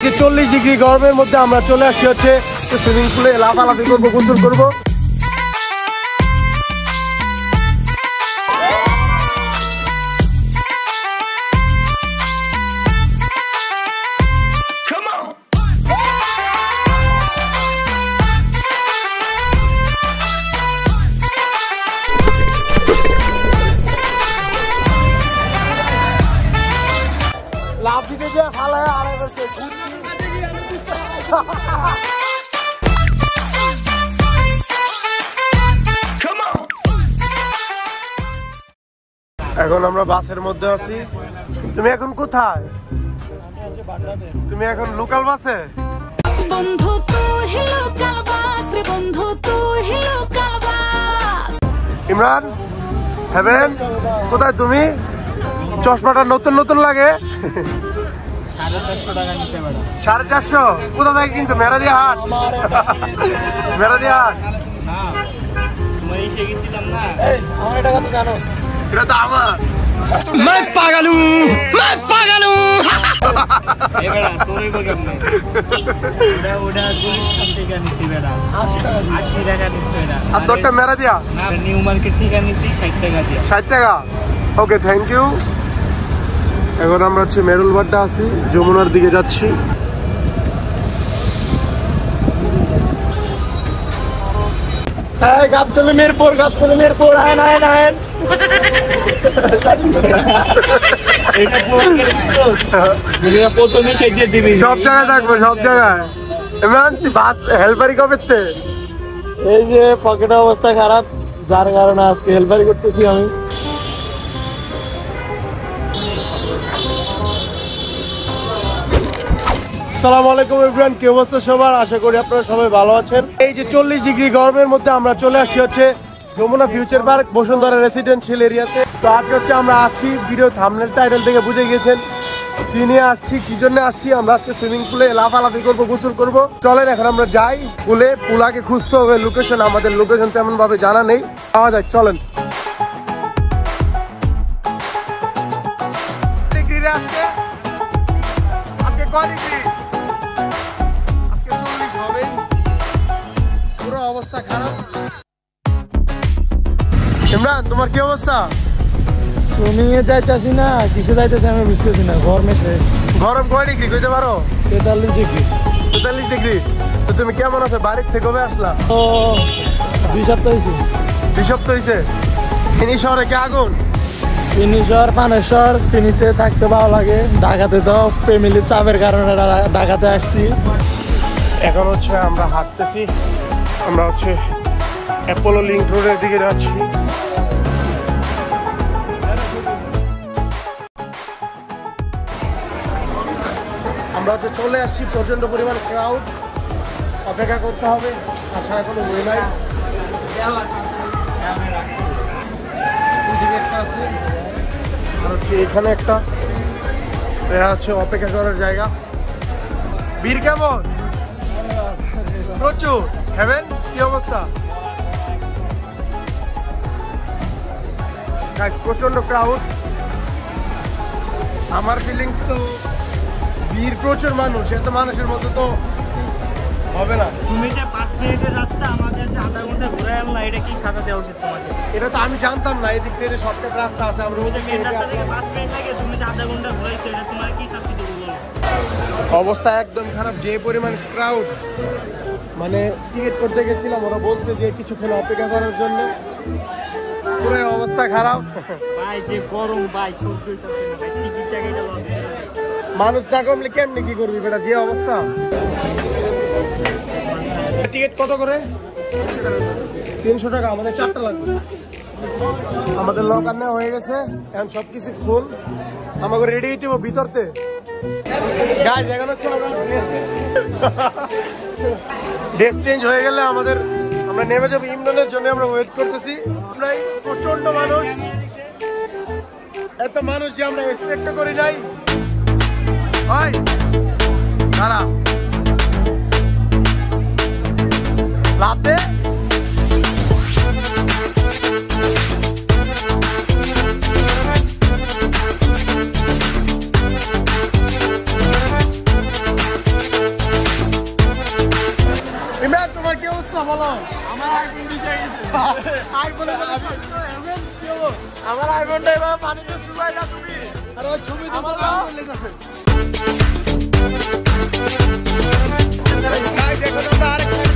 40 degree গরমের মধ্যে আমরা চলে আসছি হচ্ছে সুইমিং পুলে লাফালাফি করবো, গোসল করবো। লাভ দিতে যে ফালায় আর এখন আমরা বাসের মধ্যে আছি। তুমি এখন কোথায়? তুমি এখন লোকাল বাসে? বন্ধু তুই লোকাল বাস রে, বন্ধু তুই লোকাল বাস। ইমরান হেভেন কোথায় তুমি? চশমাটা নতুন নতুন লাগে। 450 টাকা নিচে ম্যাডাম। 450? কোথা থেকে কিনছো? মেরাদিয়া হাট? মেরাদিয়া হাট? না তোমার এসে গেছিলাম না। এই আমার টাকা তো জানোস, এটা তো আমার। मैं पागल हूं, मैं पागल हूं। ए बेटा তোরই কো কেমনে? ওটা গুলিস্তান থেকে নিছি বেটা। 80 টাকা নিছি বেটা। আর তোরটা মেরাদিয়া? না নিউ মার্কেট থেকে নিছি 60 টাকা দিয়া। 60 টাকা? Okay thank you. এখন আমরা হচ্ছে মেরুলবাড্ডা আছি, যমুনার দিকে যাচ্ছি। গাবতলী মিরপুর, গাবতলী মিরপুর, আহেন আহেন আহেন। সব জায়গায় থাকবো, সব জায়গায়। ইমরান তুই বাস হেল্পারি কবে? এই যে পকেটের অবস্থা খারাপ, যার কারণে আজকে হেল্পারি করতেছি আমি। আসসালামু আলাইকুম এভরিওয়ান, কি অবস্থা সবার? আশা করি আপনারা সবাই ভালো আছেন। এই যে 40 ডিগ্রি গরমের মধ্যে আমরা চলে আসছি হচ্ছে Jamuna future park Bashundhara residential এরিয়াতে। তো আজকে হচ্ছে আমরা আসছি, ভিডিও থাম্বনেল টাইটেল থেকে বুঝে গিয়েছেন কি নিয়ে আসছি, কি জন্য আসছি। আমরা আজকে সুইমিং পুলে লাফালাফি করবো, গোসল করবো। চলেন এখন আমরা যাই পুলে। পুলাকে খুঁজতে হবে লোকেশন, আমাদের লোকেশন তেমন ভাবে জানা নেই, পাওয়া যায়। চলেন। আজকে কয় ডিগ্রি? আজকে 40 হবেই। পুরো অবস্থা খারাপ। ইমরান তোমার কি অবস্থা? সুইমিং এ যাইতেছি না, কিসে যাইতেছি আমি বুঝতেছি না। গরমে শেষ। গরম কয় ডিগ্রি কইতে পারো? 43 ডিগ্রি। 43 ডিগ্রি? তো তুমি কেমন আছো? বাড়ির থেকে কবে আসলা? ও 2 সপ্তাহ হয়েছে। 2 সপ্তাহ হয়েছে? ফেনী শহরে কি আগুন? ফেনী শহর, পানেশ্বর, ফেনীতে থাকতে ভালো লাগে। ঢাকাতে তো ফ্যামিলির চাপের কারণে ঢাকাতে আসছি। এখন হচ্ছে আমরা হাঁটতেছি, আমরা হচ্ছে অ্যাপোলো লিংক রোডের দিকে যাচ্ছি। আমরা হচ্ছে চলে আসছি, প্রচন্ড পরিমাণ ক্রাউড, অপেক্ষা করতে হবে, তাছাড়া কোনো ওয়ে নাই। ওইদিকে একটা আছে আর হচ্ছে এখানে একটা, এরা হচ্ছে অপেক্ষা করার জায়গা। ভিড় কেমন? প্রচুর। হেভেন কি অবস্থা? প্রচন্ড ক্রাউড। আমার ফিলিংস তো ভিড়, প্রচুর মানুষ, এত মানুষের মধ্যে তো হবে না। তুমি যে 5 মিনিটের রাস্তা আমাদের যে আধা ঘন্টা ঘুরে আনলা, এটা কি সাজা দেওয়া উচিত তোমাকে? এটা তো আমি জানতাম না, এদিক থেকে শর্টকাট রাস্তা আছে। আমরা মেন রাস্তা থেকে 5 মিনিট লাগে, তুমি যে আধা ঘন্টা ঘুরাইছো, এটা তোমার কি শাস্তি দেবো বলো? অবস্থা একদম খারাপ, যে পরিমাণ ক্রাউড। মানে টিকিট করতে গেছিলাম, ওরা বলছে যে কিছুক্ষণ অপেক্ষা করার জন্য। পুরো অবস্থা খারাপ ভাই, যে গরম ভাই, সহ্য হইতাছে না ভাই। টিকিট টাকা গেল, মানুষ না কমলে কেমনি কি করবি বেটা, যে অবস্থা। টিকিট কত করে? 300 টাকা। আমাদের 4টা লাগবে। আমাদের লকার নেওয়া হয়ে গেছে, এখন সবকিছু ফুল। আমাকে রেডি হইতে হবে ভিতরতে। গাইস এখন হচ্ছে আমরা ড্রেস চেঞ্জ হয়ে গেলে আমরা নেমে যাবো। ইমরানের জন্য আমরা ওয়েট করতেছি। আমরা প্রচন্ড মানুষ, এত মানুষ যে আমরা এক্সপেক্ট করি নাই। ভাই দাঁড়া, লাভ দে। অবস্থা বলো? আমার আইফোন ভিজে গেছে। আইফোনে আমার আইফোনটা এবার পানিতে শুকাই না তুমি। আর ওই ছবি তো আমার আমার বাবা। লেগেছে। গাইস এখন আমরা আরেকটা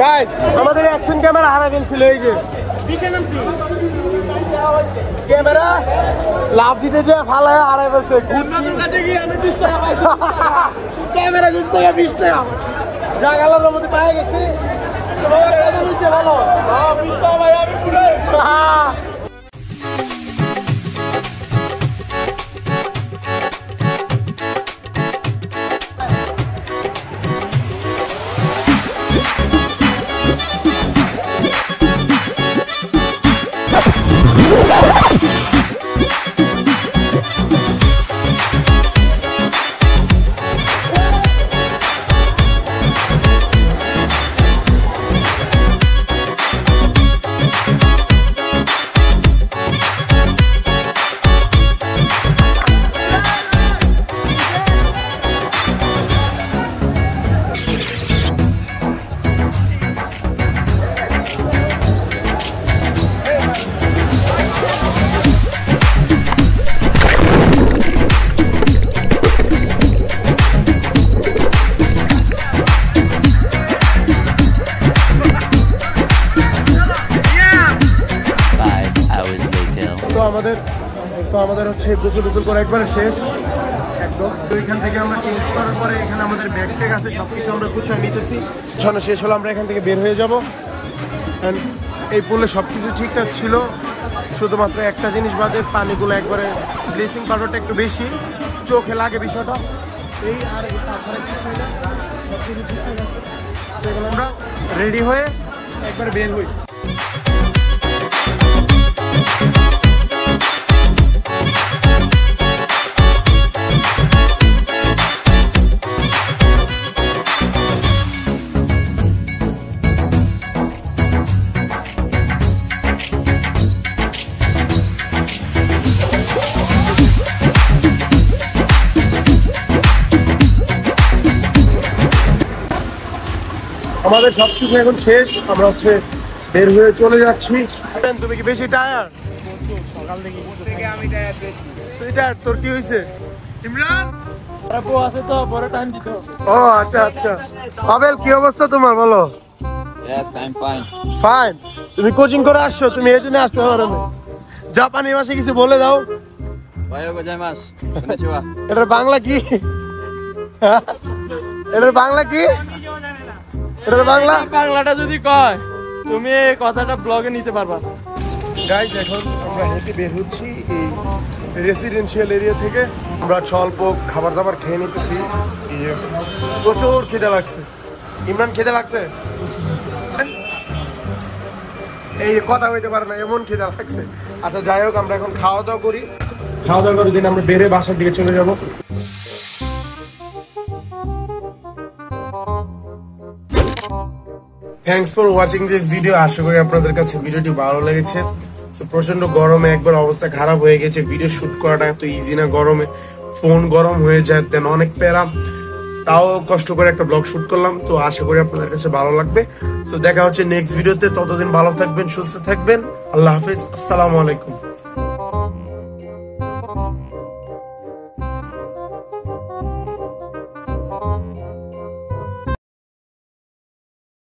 গাইস আমাদের অ্যাকশন ক্যামেরা হারা গেছিল এই যে ক্যামেরা লাভ দিতে যে ফালায় হারাই ফেলছে ক্যামেরা গুছ থেকে 20 টাকা জাগালার মধ্যে পায়ে গেছে ভালো 20 টাকা ভাই আমি পুরো আমাদের হচ্ছে গোসল করে একবারে শেষ একদম। তো এখান থেকে আমরা চেঞ্জ করার পরে এখানে আমাদের ব্যাগ ট্যাগ আছে, সবকিছু আমরা গুছিয়ে নিতেছি। ছড়ানো শেষ হলো আমরা এখান থেকে বের হয়ে যাব। এই পুলে সবকিছু ঠিকঠাক ছিল, শুধুমাত্র একটা জিনিস বাদে পানিগুলো একবারে ব্লিচিং পাউডারটা একটু বেশি চোখে লাগে বিষয়টা, এই আর তাছাড়া কিছুই না, সবকিছু ঠিকঠাক আছে। সেগুলো আমরা রেডি হয়ে একবারে বের হই। আমাদের সবকিছু এখন শেষ, আমরা হচ্ছে বের হয়ে চলে যাচ্ছি। তুমি কি বেশি টায়ার? সকাল থেকে আমি টায়ার বেশি। তুই টায়ার, তোর কি হয়েছে? ইমরান আপু আছে তো বড় টাইম দিতে হবে। ও আচ্ছা আচ্ছা। পাবেল কি অবস্থা তোমার বলো? ফাইন। তুমি কোচিং করে আসছো, তুমি এই জন্য আসতে পারো না। জাপানি ভাষায় কিছু বলে দাও। এটার বাংলা কি? এটার বাংলা কি? এটার বাংলা? বাংলাটা যদি কয় তুমি এই কথাটা ব্লগে নিতে পারবা। গাইস এখন আমরা হেঁটে বের হচ্ছি এই রেসিডেন্সিয়াল এরিয়া থেকে। আমরা স্বল্প খাবার দাবার খেয়ে নিতেছি। প্রচুর খিদে লাগছে। ইমরান খিদে লাগছে? এই কথা হইতে পারে না, এমন খিদে লাগছে। আচ্ছা যাই হোক, আমরা এখন খাওয়া দাওয়া করি। খাওয়া দাওয়া করে দিন আমরা বেরে বাসার দিকে চলে যাব। Thanks for watching this video. আশা করি আপনাদের কাছে ভিডিওটি ভালো লেগেছে। প্রচন্ড গরমে একবার অবস্থা খারাপ হয়ে গেছে। ভিডিও শুট করাটা এত ইজি না, গরমে ফোন গরম হয়ে যায়, দেন অনেক প্যারা। তাও কষ্ট করে একটা ব্লগ শুট করলাম। তো আশা করি আপনাদের কাছে ভালো লাগবে। তো দেখা হচ্ছে নেক্সট ভিডিওতে। ততদিন ভালো থাকবেন, সুস্থ থাকবেন। আল্লাহ হাফেজ, আসসালামু আলাইকুম।